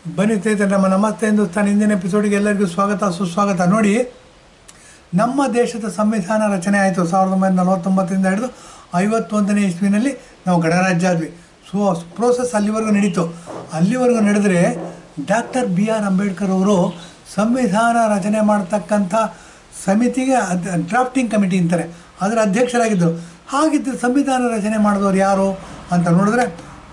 ಬನ್ನಿ ಸ್ನೇಹಿತರೆ, ನಮ್ಮ ನಮಸ್ತೆ ಹಿಂದೂಸ್ತಾನ್ ಹಿಂದಿನ ಎಪಿಸೋಡಿಗೆ ಎಲ್ಲರಿಗೂ ಸ್ವಾಗತ ಸುಸ್ವಾಗತ. ನೋಡಿ, ನಮ್ಮ ದೇಶದ ಸಂವಿಧಾನ ರಚನೆ ಆಯಿತು 1949ರಿಂದ ಹಿಡಿದು 51ನೇ ಇಸ್ವಿನಲ್ಲಿ ನಾವು ಗಣರಾಜ್ಯ ಆದ್ವಿ. ಪ್ರೋಸೆಸ್ ಅಲ್ಲಿವರೆಗೂ ನಡೀತು. ಅಲ್ಲಿವರೆಗೂ ನಡೆದರೆ ಡಾಕ್ಟರ್ BR ಅಂಬೇಡ್ಕರ್ ಅವರು ಸಂವಿಧಾನ ರಚನೆ ಮಾಡ್ತಕ್ಕಂಥ ಸಮಿತಿಗೆ ಡ್ರಾಫ್ಟಿಂಗ್ ಕಮಿಟಿ ಅಂತಾರೆ, ಅದರ ಅಧ್ಯಕ್ಷರಾಗಿದ್ದರು. ಹಾಗಿದ್ದರೆ ಸಂವಿಧಾನ ರಚನೆ ಮಾಡಿದವರು ಯಾರು ಅಂತ ನೋಡಿದ್ರೆ,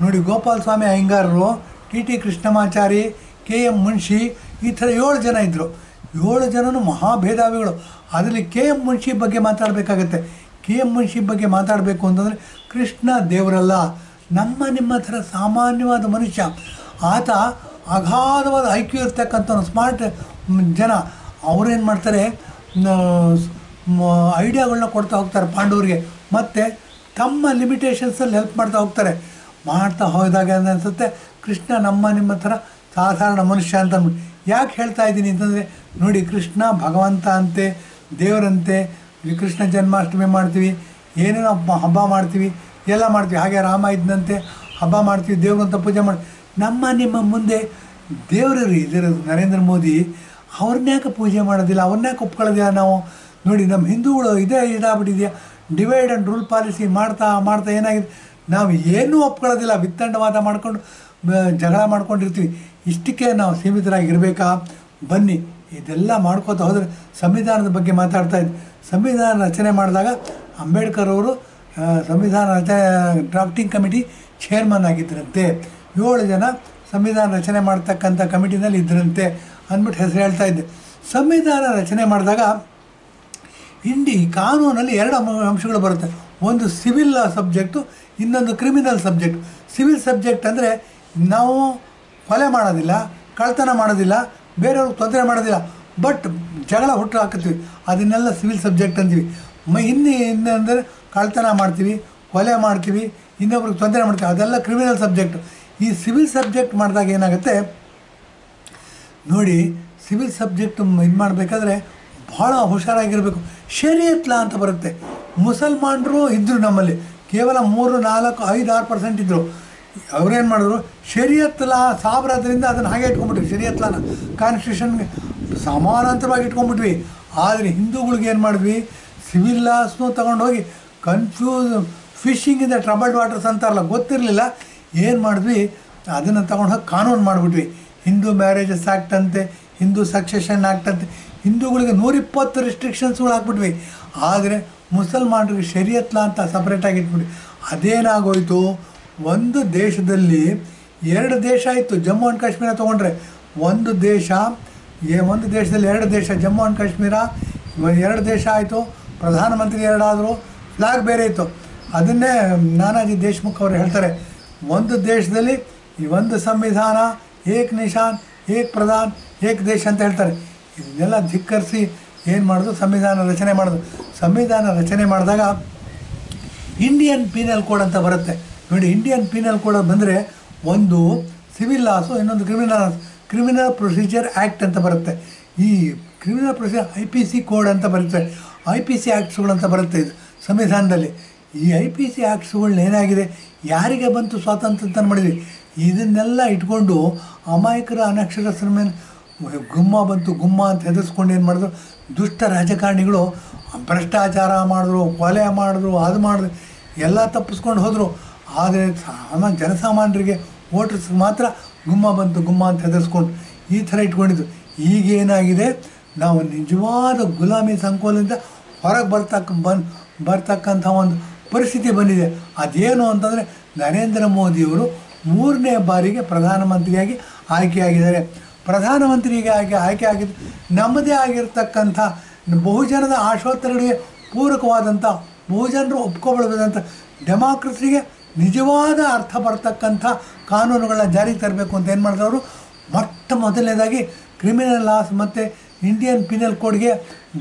ನೋಡಿ, ಗೋಪಾಲ ಸ್ವಾಮಿ ಅಯ್ಯಂಗಾರರು, TT ಕೃಷ್ಣಮಾಚಾರಿ, KM ಮುನ್ಷಿ, ಈ ಥರ 7 ಜನ ಇದ್ದರು. 7 ಜನನು ಮಹಾಭೇದಾವಿಗಳು. ಅದರಲ್ಲಿ KM ಮುನ್ಷಿ ಬಗ್ಗೆ ಮಾತಾಡಬೇಕಾಗತ್ತೆ. KM ಮುನ್ಷಿ ಬಗ್ಗೆ ಮಾತಾಡಬೇಕು ಅಂತಂದರೆ, ಕೃಷ್ಣ ದೇವರಲ್ಲ, ನಿಮ್ಮ ಥರ ಸಾಮಾನ್ಯವಾದ ಮನುಷ್ಯ. ಆತ ಅಗಾಧವಾದ IQ ಇರ್ತಕ್ಕಂಥ ಸ್ಮಾರ್ಟ್ ಜನ. ಅವರೇನು ಮಾಡ್ತಾರೆ, ಐಡಿಯಾಗಳನ್ನ ಕೊಡ್ತಾ ಹೋಗ್ತಾರೆ ಪಾಂಡವರಿಗೆ, ಮತ್ತು ತಮ್ಮ ಲಿಮಿಟೇಷನ್ಸಲ್ಲಿ ಹೆಲ್ಪ್ ಮಾಡ್ತಾ ಹೋಗ್ತಾರೆ. ಮಾಡ್ತಾ ಹೋದಾಗ ಅನಿಸುತ್ತೆ ಕೃಷ್ಣ ನಿಮ್ಮ ಥರ ಸಾಧಾರಣ ಮನುಷ್ಯ ಅಂತ ಅಂದ್ಬಿಟ್ಟು. ಯಾಕೆ ಹೇಳ್ತಾ ಇದ್ದೀನಿ ಅಂತಂದರೆ, ನೋಡಿ, ಕೃಷ್ಣ ಭಗವಂತ ಅಂತೆ, ದೇವರಂತೆ. ಕೃಷ್ಣ ಜನ್ಮಾಷ್ಟಮಿ ಮಾಡ್ತೀವಿ, ಏನೇನೋ ಹಬ್ಬ ಮಾಡ್ತೀವಿ, ಎಲ್ಲ ಮಾಡ್ತೀವಿ. ಹಾಗೆ ರಾಮ ಇದ್ದಂತೆ ಹಬ್ಬ ಮಾಡ್ತೀವಿ, ದೇವ್ರಂತ ಪೂಜೆ ಮಾಡ್ತೀವಿ. ನಿಮ್ಮ ಮುಂದೆ ದೇವರು ಇದಿರೋದು ನರೇಂದ್ರ ಮೋದಿ, ಅವ್ರನ್ನ್ಯಾಕೆ ಪೂಜೆ ಮಾಡೋದಿಲ್ಲ, ಅವ್ರನ್ನ್ಯಾಕೆ ಒಪ್ಕೊಳ್ಳೋದಿಲ್ಲ ನಾವು? ನೋಡಿ, ನಮ್ಮ ಹಿಂದೂಗಳು ಇದಾಗ್ಬಿಟ್ಟಿದೆಯಾ, ಡಿವೈಡ್ ಆ್ಯಂಡ್ ರೂಲ್ ಪಾಲಿಸಿ ಮಾಡ್ತಾ ಏನಾಗಿದೆ, ನಾವು ಏನೂ ಒಪ್ಕೊಳ್ಳೋದಿಲ್ಲ. ವಿತ್ತಂಡವಾದ ಮಾಡ್ಕೊಂಡು ಜಗಳ ಮಾಡ್ಕೊಂಡಿರ್ತೀವಿ. ಇಷ್ಟಕ್ಕೆ ನಾವು ಸೀಮಿತರಾಗಿರಬೇಕಾ? ಬನ್ನಿ, ಇದೆಲ್ಲ ಮಾಡ್ಕೋತಾ ಹೋದರೆ ಸಂವಿಧಾನದ ಬಗ್ಗೆ ಮಾತಾಡ್ತಾ ಇದ್ವಿ. ಸಂವಿಧಾನ ರಚನೆ ಮಾಡಿದಾಗ ಅಂಬೇಡ್ಕರ್ ಅವರು ಸಂವಿಧಾನ ರಚನೆ ಡ್ರಾಫ್ಟಿಂಗ್ ಕಮಿಟಿ ಚೇರ್ಮನ್ ಆಗಿದ್ದರಂತೆ. 7 ಜನ ಸಂವಿಧಾನ ರಚನೆ ಮಾಡ್ತಕ್ಕಂಥ ಕಮಿಟಿನಲ್ಲಿ ಇದ್ದರಂತೆ ಅಂದ್ಬಿಟ್ಟು ಹೆಸರು ಹೇಳ್ತಾ ಇದ್ದೆ. ಸಂವಿಧಾನ ರಚನೆ ಮಾಡಿದಾಗ ಕಾನೂನಲ್ಲಿ 2 ಅಂಶಗಳು ಬರುತ್ತೆ. ಒಂದು ಸಿವಿಲ್ ಸಬ್ಜೆಕ್ಟು, ಇನ್ನೊಂದು ಕ್ರಿಮಿನಲ್ ಸಬ್ಜೆಕ್ಟ್. ಸಿವಿಲ್ ಸಬ್ಜೆಕ್ಟ್ ಅಂದರೆ ನಾವು ಕೊಲೆ ಮಾಡೋದಿಲ್ಲ, ಕಳ್ತನ ಮಾಡೋದಿಲ್ಲ, ಬೇರೆಯವ್ರಿಗೆ ತೊಂದರೆ ಮಾಡೋದಿಲ್ಲ, ಬಟ್ ಜಗಳ ಹುಟ್ಟು ಹಾಕ್ತೀವಿ, ಅದನ್ನೆಲ್ಲ ಸಿವಿಲ್ ಸಬ್ಜೆಕ್ಟ್ ಅಂತೀವಿ. ಇನ್ನೆಂದರೆ ಕಳ್ತನ ಮಾಡ್ತೀವಿ, ಕೊಲೆ ಮಾಡ್ತೀವಿ, ಇನ್ನೊಬ್ರಿಗೆ ತೊಂದರೆ ಮಾಡ್ತೀವಿ, ಅದೆಲ್ಲ ಕ್ರಿಮಿನಲ್ ಸಬ್ಜೆಕ್ಟು. ಈ ಸಿವಿಲ್ ಸಬ್ಜೆಕ್ಟ್ ಮಾಡಿದಾಗ ಏನಾಗುತ್ತೆ ನೋಡಿ, ಸಿವಿಲ್ ಸಬ್ಜೆಕ್ಟ್ ಇದು ಮಾಡಬೇಕಾದ್ರೆ ಭಾಳ ಹುಷಾರಾಗಿರಬೇಕು. ಶರೀಯತ್ ಲಾ ಅಂತ ಬರುತ್ತೆ. ಮುಸಲ್ಮಾನರು ಇದ್ದರು ನಮ್ಮಲ್ಲಿ, ಕೇವಲ 3, 4, 5, 6% ಇದ್ದರು. ಅವ್ರೇನು ಮಾಡಿದ್ರು, ಶರೀಯತ್ ಲಾ ಸಾಬ್ರಾದ್ರಿಂದ ಅದನ್ನು ಹಾಗೆ ಇಟ್ಕೊಂಡ್ಬಿಟ್ವಿ. ಶರೀಯತ್ ಲಾನ ಕಾನ್ಸ್ಟಿಟ್ಯೂಷನ್ಗೆ ಸಮಾನಾಂತರವಾಗಿ ಇಟ್ಕೊಂಡ್ಬಿಟ್ವಿ. ಆದರೆ ಹಿಂದೂಗಳಿಗೆ ಏನು ಮಾಡಿದ್ವಿ, ಸಿವಿಲ್ ಲಾಸ್ನೂ ತೊಗೊಂಡೋಗಿ fishing in the troubled waters ಅಂತಾರಲ್ಲ, ಗೊತ್ತಿರಲಿಲ್ಲ. ಏನು ಮಾಡಿದ್ವಿ, ಅದನ್ನು ತೊಗೊಂಡೋಗಿ ಕಾನೂನು ಮಾಡಿಬಿಟ್ವಿ. ಹಿಂದೂ ಮ್ಯಾರೇಜಸ್ ಆ್ಯಕ್ಟ್ ಅಂತೆ, ಹಿಂದೂ ಸಕ್ಸೆಷನ್ ಆ್ಯಕ್ಟ್ ಅಂತೆ, ಹಿಂದೂಗಳಿಗೆ 120 ರಿಸ್ಟ್ರಿಕ್ಷನ್ಸ್ಗಳು ಹಾಕ್ಬಿಟ್ವಿ. ಆದರೆ ಮುಸಲ್ಮಾನರಿಗೆ ಶರೀಯತ್ ಲಾ ಅಂತ ಸಪ್ರೇಟಾಗಿ ಇಟ್ಬಿಟ್ವಿ. ಅದೇನಾಗೋಯಿತು, ಒಂದು ದೇಶದಲ್ಲಿ 2 ದೇಶ ಇತ್ತು. ಜಮ್ಮು ಆ್ಯಂಡ್ ಕಾಶ್ಮೀರ ತೊಗೊಂಡ್ರೆ ಒಂದು ದೇಶದಲ್ಲಿ 2 ದೇಶ, ಜಮ್ಮು ಆ್ಯಂಡ್ ಕಾಶ್ಮೀರ 2 ದೇಶ ಆಯಿತು. ಪ್ರಧಾನಮಂತ್ರಿ 2 ಆದರು, ಫ್ಲಾಗ್ ಬೇರೆ ಇತ್ತು. ಅದನ್ನೇ ನಾನಾಜಿ ದೇಶ್ಮುಖ್ ಅವರು ಹೇಳ್ತಾರೆ, ಒಂದು ದೇಶದಲ್ಲಿ ಒಂದು ಸಂವಿಧಾನ, ಏಕ್ ನಿಶಾನ್, ಏಕ್ ಪ್ರಧಾನ್, ಏಕ್ ದೇಶ ಅಂತ ಹೇಳ್ತಾರೆ. ಇದನ್ನೆಲ್ಲ ಧಿಕ್ಕರಿಸಿ ಏನು ಮಾಡೋದು, ಸಂವಿಧಾನ ರಚನೆ ಮಾಡೋದು. ಸಂವಿಧಾನ ರಚನೆ ಮಾಡಿದಾಗ ಇಂಡಿಯನ್ ಪೀನಲ್ ಕೋಡ್ ಅಂತ ಬರುತ್ತೆ. ನೋಡಿ, ಇಂಡಿಯನ್ ಪೀನಲ್ ಕೋಡ್ ಬಂದರೆ ಒಂದು ಸಿವಿಲ್ ಲಾಸು, ಇನ್ನೊಂದು ಕ್ರಿಮಿನಲ್ ಪ್ರೊಸೀಜರ್ ಆ್ಯಕ್ಟ್ ಅಂತ ಬರುತ್ತೆ. ಈ ಕ್ರಿಮಿನಲ್ ಪ್ರೊಸೀಜರ್ IPC ಕೋಡ್ ಅಂತ ಬರುತ್ತೆ, IPC ಆ್ಯಕ್ಟ್ಸ್ಗಳು ಅಂತ ಬರುತ್ತೆ ಇದು ಸಂವಿಧಾನದಲ್ಲಿ. ಈ IPC ಆ್ಯಕ್ಟ್ಸ್ಗಳನ್ನ ಏನಾಗಿದೆ, ಯಾರಿಗೆ ಬಂತು ಸ್ವಾತಂತ್ರ್ಯ ಅಂತ ಮಾಡಿದ್ವಿ. ಇದನ್ನೆಲ್ಲ ಇಟ್ಕೊಂಡು ಅಮಾಯಕರ ಅನಕ್ಷರಸ್ಥರ ಮೇಲೆ ಗುಮ್ಮ ಅಂತ ಹೆದರ್ಸ್ಕೊಂಡು ಏನು ಮಾಡಿದ್ರು, ದುಷ್ಟ ರಾಜಕಾರಣಿಗಳು ಭ್ರಷ್ಟಾಚಾರ ಮಾಡಿದ್ರು, ಕೊಲೆ ಮಾಡಿದ್ರು, ಅದು ಮಾಡಿದ್ರು, ಎಲ್ಲ ತಪ್ಪಿಸ್ಕೊಂಡು ಹೋದರು. ಆದರೆ ಜನಸಾಮಾನ್ಯರಿಗೆ ವೋಟರ್ಸ್ಗೆ ಮಾತ್ರ ಗುಮ್ಮ ಅಂತ ಹೆದರ್ಸ್ಕೊಂಡು ಈ ಥರ ಇಟ್ಕೊಂಡಿದ್ದು. ಈಗೇನಾಗಿದೆ, ನಾವು ನಿಜವಾದ ಗುಲಾಮಿ ಸಂಕೋಲದಿಂದ ಹೊರಗೆ ಬರ್ತಕ್ಕಂಥ ಒಂದು ಪರಿಸ್ಥಿತಿ ಬಂದಿದೆ. ಅದೇನು ಅಂತಂದರೆ, ನರೇಂದ್ರ ಮೋದಿಯವರು 3ನೇ ಬಾರಿಗೆ ಪ್ರಧಾನಮಂತ್ರಿಯಾಗಿ ಆಯ್ಕೆಯಾಗಿದ್ದಾರೆ. ಪ್ರಧಾನಮಂತ್ರಿಗೆ ಆಯ್ಕೆ ಆಗಿದ್ದು ನಮ್ಮದೇ ಆಗಿರ್ತಕ್ಕಂಥ ಬಹುಜನದ ಆಶೋತ್ತರಗಳಿಗೆ ಪೂರಕವಾದಂಥ, ಬಹುಜನರು ಒಪ್ಕೊಳ್ಬೋದಂಥ ಡೆಮಾಕ್ರಸಿಗೆ ನಿಜವಾದ ಅರ್ಥ ಬರ್ತಕ್ಕಂಥ ಕಾನೂನುಗಳನ್ನ ಜಾರಿಗೆ ತರಬೇಕು ಅಂತ ಏನು ಮಾಡಿದವರು, ಮೊದಲನೇದಾಗಿ ಕ್ರಿಮಿನಲ್ ಲಾಸ್ ಮತ್ತು ಇಂಡಿಯನ್ ಪೀನಲ್ ಕೋಡ್ಗೆ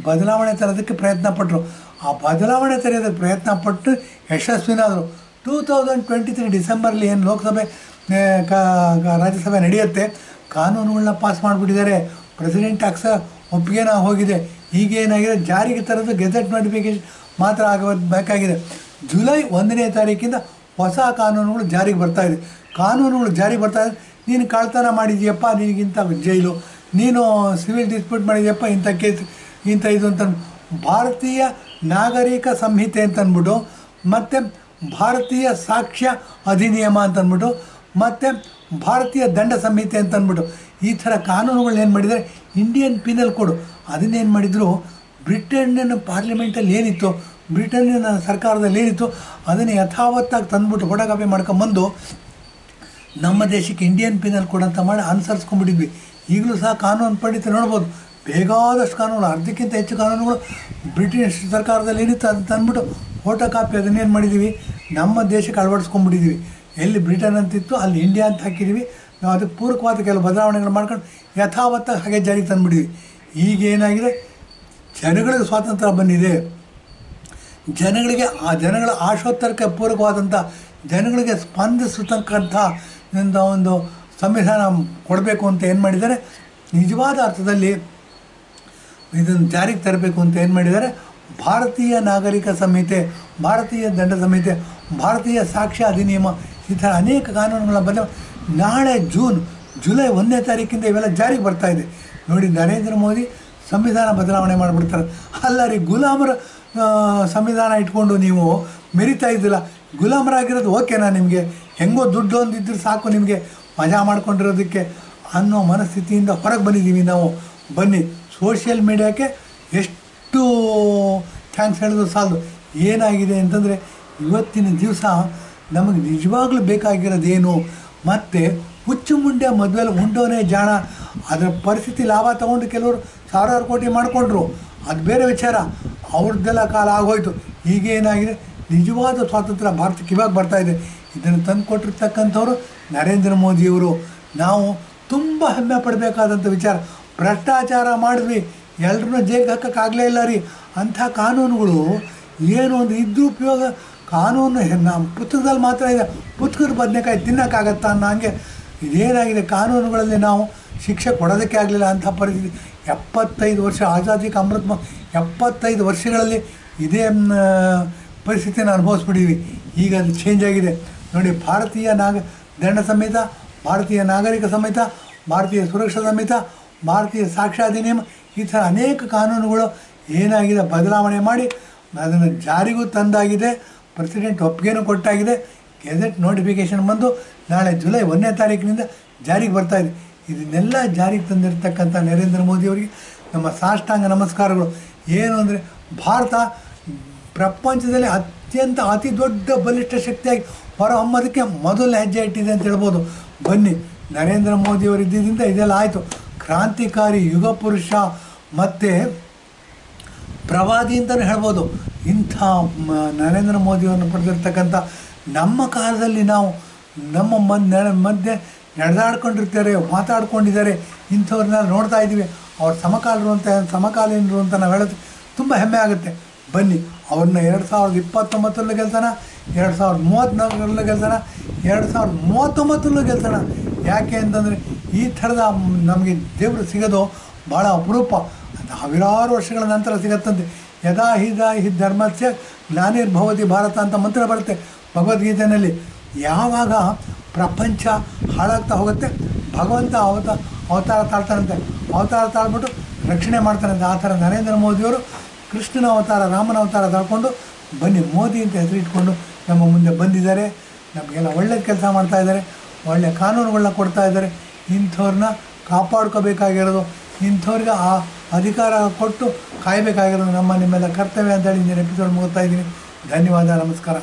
ಬದಲಾವಣೆ ತರೋದಕ್ಕೆ ಪ್ರಯತ್ನ ಪಟ್ಟರು. ಆ ಬದಲಾವಣೆ ತರೋದಕ್ಕೆ ಪ್ರಯತ್ನ ಪಟ್ಟು ಯಶಸ್ವಿನಾದರು. 2023 ಡಿಸೆಂಬರ್ಲಿ ಏನು ಲೋಕಸಭೆ ರಾಜ್ಯಸಭೆ ನಡೆಯುತ್ತೆ, ಕಾನೂನುಗಳನ್ನ ಪಾಸ್ ಮಾಡಿಬಿಟ್ಟಿದ್ದಾರೆ. ಪ್ರೆಸಿಡೆಂಟ್ ಒಪ್ಪಿಗೆನ ಹೋಗಿದೆ. ಈಗೇನಾಗಿದೆ, ಜಾರಿಗೆ ತರೋದು ಗೆಜೆಟ್ ನೋಟಿಫಿಕೇಷನ್ ಮಾತ್ರ ಆಗಬೇಕಾಗಿದೆ. ಜುಲೈ 1ನೇ ತಾರೀಕಿಂದ ಹೊಸ ಕಾನೂನುಗಳು ಜಾರಿಗೆ ಬರ್ತಾಯಿದೆ. ನೀನು ಕಳ್ತನ ಮಾಡಿದ್ಯಪ್ಪ ನಿನಗಿಂತ ಜೈಲು, ನೀನು ಸಿವಿಲ್ ಡಿಸ್ಪ್ಯೂಟ್ ಮಾಡಿದ್ಯಪ್ಪ ಇಂಥ ಕೇಸ್ ಇಂಥ ಇದು ಅಂತ ಭಾರತೀಯ ನಾಗರಿಕ ಸಂಹಿತೆ ಅಂತ ಅಂದ್ಬಿಟ್ಟು, ಮತ್ತು ಭಾರತೀಯ ಸಾಕ್ಷ್ಯ ಅಧಿನಿಯಮ ಅಂತ ಅಂದ್ಬಿಟ್ಟು, ಮತ್ತು ಭಾರತೀಯ ದಂಡ ಸಂಹಿತೆ ಅಂತ ಅಂದ್ಬಿಟ್ಟು ಈ ಥರ ಕಾನೂನುಗಳನ್ನ ಏನು ಮಾಡಿದ್ದಾರೆ, ಇಂಡಿಯನ್ ಪೀನಲ್ ಕೋಡು ಅದನ್ನೇನು ಮಾಡಿದರು, ಬ್ರಿಟನ್ನಿನ ಪಾರ್ಲಿಮೆಂಟಲ್ಲಿ ಏನಿತ್ತು, ಬ್ರಿಟನ್ನಿನ ಸರ್ಕಾರದಲ್ಲಿ ಏನಿತ್ತು ಅದನ್ನು ಯಥಾವತ್ತಾಗಿ ತಂದುಬಿಟ್ಟು ಫೋಟೋಕಾಪಿ ಮಾಡ್ಕೊಂಬಂದು ನಮ್ಮ ದೇಶಕ್ಕೆ ಇಂಡಿಯನ್ ಪೀನಲ್ ಕೋಡ್ ಅಂತ ಮಾಡಿ ಅನುಸರಿಸ್ಕೊಂಡ್ಬಿಟ್ಟಿದ್ವಿ. ಈಗಲೂ ಸಹ ಕಾನೂನು ಪಂಡಿತ ನೋಡ್ಬೋದು, ಬೇಕಾದಷ್ಟು ಕಾನೂನುಗಳು, ಅರ್ಧಕ್ಕಿಂತ ಹೆಚ್ಚು ಕಾನೂನುಗಳು ಬ್ರಿಟಿಷ್ ಸರ್ಕಾರದಲ್ಲಿ ಏನಿತ್ತು ಅಂತ ಅಂದ್ಬಿಟ್ಟು ಫೋಟೋಕಾಪಿ ಅದನ್ನೇನು ಮಾಡಿದ್ದೀವಿ, ನಮ್ಮ ದೇಶಕ್ಕೆ ಅಳವಡಿಸ್ಕೊಂಡ್ಬಿಟ್ಟಿದ್ದೀವಿ. ಎಲ್ಲಿ ಬ್ರಿಟನ್ ಅಂತಿತ್ತು ಅಲ್ಲಿ ಇಂಡಿಯಾ ಅಂತ ಹಾಕಿದ್ದೀವಿ. ನಾವು ಅದಕ್ಕೆ ಪೂರಕವಾದ ಕೆಲವು ಬದಲಾವಣೆಗಳು ಮಾಡ್ಕೊಂಡು ಯಥಾವತ್ತಾಗಿ ಹಾಗೆ ಜಾರಿಗೆ ತಂದುಬಿಟ್ಟಿದ್ವಿ. ಈಗ ಏನಾಗಿದೆ, ಜನಗಳಿಗೆ ಸ್ವಾತಂತ್ರ್ಯ ಬಂದಿದೆ, ಜನಗಳಿಗೆ ಆ ಜನಗಳ ಆಶೋತ್ತರಕ್ಕೆ ಪೂರಕವಾದಂಥ ಜನಗಳಿಗೆ ಸ್ಪಂದಿಸತಕ್ಕಂಥ ಒಂದು ಸಂವಿಧಾನ ಕೊಡಬೇಕು ಅಂತ ಏನು ಮಾಡಿದ್ದಾರೆ, ನಿಜವಾದ ಅರ್ಥದಲ್ಲಿ ಇದನ್ನು ಜಾರಿಗೆ ತರಬೇಕು ಅಂತ ಏನು ಮಾಡಿದ್ದಾರೆ, ಭಾರತೀಯ ನಾಗರಿಕ ಸಂಹಿತೆ, ಭಾರತೀಯ ದಂಡ ಸಂಹಿತೆ, ಭಾರತೀಯ ಸಾಕ್ಷ್ಯ ಅಧಿನಿಯಮ ಈ ಥರ ಅನೇಕ ಕಾನೂನುಗಳ ನಾಳೆ ಜುಲೈ 1ನೇ ತಾರೀಕಿಂದ ಇವೆಲ್ಲ ಜಾರಿಗೆ ಬರ್ತಾಯಿದೆ. ನೋಡಿ, ನರೇಂದ್ರ ಮೋದಿ ಸಂವಿಧಾನ ಬದಲಾವಣೆ ಮಾಡಿಬಿಡ್ತಾರೆ. ಅಲ್ಲ ರೀ, ಗುಲಾಮರ ಸಂವಿಧಾನ ಇಟ್ಕೊಂಡು ನೀವು ಮೆರಿತಾ ಇದ್ದಿಲ್ಲ, ಗುಲಾಮರಾಗಿರೋದು ಓಕೆನಾ ನಿಮಗೆ, ಹೆಂಗೋ ದುಡ್ಡು ಒಂದಿದ್ದರೆ ಸಾಕು ನಿಮಗೆ ಮಜಾ ಮಾಡ್ಕೊಂಡಿರೋದಕ್ಕೆ ಅನ್ನೋ ಮನಸ್ಥಿತಿಯಿಂದ ಹೊರಗೆ ಬಂದಿದ್ದೀವಿ ನಾವು. ಬನ್ನಿ, ಸೋಷಿಯಲ್ ಮೀಡಿಯಾಕ್ಕೆ ಎಷ್ಟು ಥ್ಯಾಂಕ್ಸ್ ಹೇಳಿದ್ರು ಸಾಲದು. ಏನಾಗಿದೆ ಅಂತಂದರೆ, ಇವತ್ತಿನ ದಿವಸ ನಮಗೆ ನಿಜವಾಗ್ಲೂ ಬೇಕಾಗಿರೋದೇನು, ಮತ್ತು ಹುಚ್ಚು ಮುಂಡೆ ಮದುವೆಲಿ ಉಂಡೋನೇ ಜಾಣ, ಅದರ ಪರಿಸ್ಥಿತಿ ಲಾಭ ತೊಗೊಂಡು ಕೆಲವರು ಸಾವಿರಾರು ಕೋಟಿ ಮಾಡಿಕೊಂಡ್ರು, ಅದು ಬೇರೆ ವಿಚಾರ, ಅವ್ರದ್ದೆಲ್ಲ ಕಾಲ ಆಗೋಯ್ತು. ಈಗೇನಾಗಿದೆ, ನಿಜವಾದ ಸ್ವಾತಂತ್ರ್ಯ ಭಾರತಕ್ಕೆ ಇವಾಗ ಬರ್ತಾಯಿದೆ. ಇದನ್ನು ತಂದು ಕೊಟ್ಟಿರ್ತಕ್ಕಂಥವ್ರು ನರೇಂದ್ರ ಮೋದಿಯವರು. ನಾವು ತುಂಬ ಹೆಮ್ಮೆ ಪಡಬೇಕಾದಂಥ ವಿಚಾರ. ಭ್ರಷ್ಟಾಚಾರ ಮಾಡಿದ್ವಿ, ಎಲ್ಲರನ್ನೂ ಜೈಲಿಗೆ ಹಾಕೋಕ್ಕಾಗಲೇ ಇಲ್ಲ ರೀ. ಅಂಥ ಕಾನೂನುಗಳು ಏನು ಒಂದು ಇದ್ದು ಉಪಯೋಗ ಕಾನೂನು ನಮ್ಮ ಪುಸ್ತಕದಲ್ಲಿ ಮಾತ್ರ ಇದೆ, ಪುಸ್ತಕದ ಬದನೆಕಾಯಿ ತಿನ್ನೋಕ್ಕಾಗತ್ತಾ ಅನ್ನೋ ಹಂಗೆ ಇದೇನಾಗಿದೆ, ಕಾನೂನುಗಳಲ್ಲಿ ನಾವು ಶಿಕ್ಷೆ ಕೊಡೋದಕ್ಕೆ ಆಗಲಿಲ್ಲ ಅಂಥ ಪರಿಸ್ಥಿತಿ. 75 ವರ್ಷ ಆಜಾದಿ ಕಾ ಅಮೃತ್ 75 ವರ್ಷಗಳಲ್ಲಿ ಇದೇ ಪರಿಸ್ಥಿತಿಯನ್ನು ಅನುಭವಿಸ್ಬಿಟ್ಟಿದ್ವಿ. ಈಗ ಅದು ಚೇಂಜ್ ಆಗಿದೆ ನೋಡಿ. ಭಾರತೀಯ ದಂಡ ಸಂಹಿತ, ಭಾರತೀಯ ನಾಗರಿಕ ಸಂಹಿತ, ಭಾರತೀಯ ಸುರಕ್ಷಾ ಸಂಹಿತ, ಭಾರತೀಯ ಸಾಕ್ಷ್ಯ ಅಧಿನಿಯಮ ಈ ಥರ ಅನೇಕ ಕಾನೂನುಗಳು ಏನಾಗಿದೆ ಬದಲಾವಣೆ ಮಾಡಿ ಅದನ್ನು ಜಾರಿಗೂ ತಂದಾಗಿದೆ. ಪ್ರೆಸಿಡೆಂಟ್ ಒಪ್ಪಿಗೆನೂ ಕೊಟ್ಟಾಗಿದೆ. ಗೆಜೆಟ್ ನೋಟಿಫಿಕೇಷನ್ ಬಂದು ನಾಳೆ ಜುಲೈ 1ನೇ ತಾರೀಕಿನಿಂದ ಜಾರಿಗೆ ಬರ್ತಾಯಿದೆ. ಇದನ್ನೆಲ್ಲ ಜಾರಿಗೆ ತಂದಿರತಕ್ಕಂಥ ನರೇಂದ್ರ ಮೋದಿಯವರಿಗೆ ನಮ್ಮ ಸಾಷ್ಟಾಂಗ ನಮಸ್ಕಾರಗಳು. ಏನು ಅಂದರೆ, ಭಾರತ ಪ್ರಪಂಚದಲ್ಲಿ ಅತಿ ದೊಡ್ಡ ಬಲಿಷ್ಠ ಶಕ್ತಿಯಾಗಿ ಹೊರಹೊಮ್ಮೋದಕ್ಕೆ ಮೊದಲನೇ ಹೆಜ್ಜೆ ಇಟ್ಟಿದೆ ಅಂತ ಹೇಳ್ಬೋದು. ಬನ್ನಿ, ನರೇಂದ್ರ ಮೋದಿಯವರು ಇದ್ದಿದ್ದರಿಂದ ಇದೆಲ್ಲ ಆಯಿತು. ಕ್ರಾಂತಿಕಾರಿ, ಯುಗ ಪುರುಷ ಮತ್ತು ಪ್ರವಾದಿ ಅಂತಲೂ ಹೇಳ್ಬೋದು. ಇಂಥ ನರೇಂದ್ರ ಮೋದಿಯನ್ನು ಪಡೆದಿರ್ತಕ್ಕಂಥ ನಮ್ಮ ಕಾಲದಲ್ಲಿ ನಾವು ನಮ್ಮ ಮಧ್ಯೆ ನಡೆದಾಡ್ಕೊಂಡಿರ್ತಾರೆ, ಮಾತಾಡ್ಕೊಂಡಿದ್ದಾರೆ, ಇಂಥವ್ರನ್ನ ನೋಡ್ತಾ ಇದ್ದೀವಿ. ಅವ್ರ ಸಮಕಾಲೀನರು ಅಂತ ನಾವು ಹೇಳೋದು ತುಂಬ ಹೆಮ್ಮೆ ಆಗುತ್ತೆ. ಬನ್ನಿ, ಅವ್ರನ್ನ 2029 ಗೆಲ್ಸೋಣ, 2034 ಗೆಲ್ಸೋಣ, 2039 ಗೆಲ್ಸೋಣ. ಯಾಕೆ ಅಂತಂದರೆ, ಈ ಥರದ ನಮಗೆ ದೇವರು ಸಿಗೋದು ಭಾಳ ಅಪರೂಪ. ಸಾವಿರಾರು ವರ್ಷಗಳ ನಂತರ ಸಿಗತ್ತಂತೆ. ಯದಾ ಹಿ ಧರ್ಮಸ್ಯ ಗ್ಲಾನಿರ್ಭವತಿ ಭಾರತ ಅಂತ ಮಂತ್ರ ಬರುತ್ತೆ ಭಗವದ್ಗೀತೆಯಲ್ಲಿ. ಯಾವಾಗ ಪ್ರಪಂಚ ಹಾಳಾಗ್ತಾ ಹೋಗುತ್ತೆ, ಭಗವಂತ ಅವತಾರ ತಾಳ್ತಾನಂತೆ, ಅವತಾರ ತಾಳ್ಬಿಟ್ಟು ರಕ್ಷಣೆ ಮಾಡ್ತಾನಂತೆ. ಆ ಥರ ನರೇಂದ್ರ ಮೋದಿಯವರು ಕೃಷ್ಣನ ಅವತಾರ, ರಾಮನ ಅವತಾರ ತಾಳ್ಕೊಂಡು ಬನ್ನಿ ಮೋದಿ ಅಂತ ಹೆಸರಿಟ್ಕೊಂಡು ನಮ್ಮ ಮುಂದೆ ಬಂದಿದ್ದಾರೆ. ನಮಗೆಲ್ಲ ಒಳ್ಳೆಯ ಕೆಲಸ ಮಾಡ್ತಾಯಿದ್ದಾರೆ, ಒಳ್ಳೆಯ ಕಾನೂನುಗಳನ್ನ ಕೊಡ್ತಾ ಇದ್ದಾರೆ. ಇಂಥವ್ರನ್ನ ಕಾಪಾಡ್ಕೋಬೇಕಾಗಿರೋದು, ಇಂಥವ್ರಿಗೆ ಆ ಅಧಿಕಾರ ಕೊಟ್ಟು ಕಾಯಬೇಕಾಗಿರೋದು ನಿಮ್ಮೆಲ್ಲ ಕರ್ತವ್ಯ ಅಂತೇಳಿ ಇಂದಿನ ಎಪಿಸೋಡ್ ಮುಗಿಸ್ತಾ ಇದ್ದೀನಿ. ಧನ್ಯವಾದ, ನಮಸ್ಕಾರ.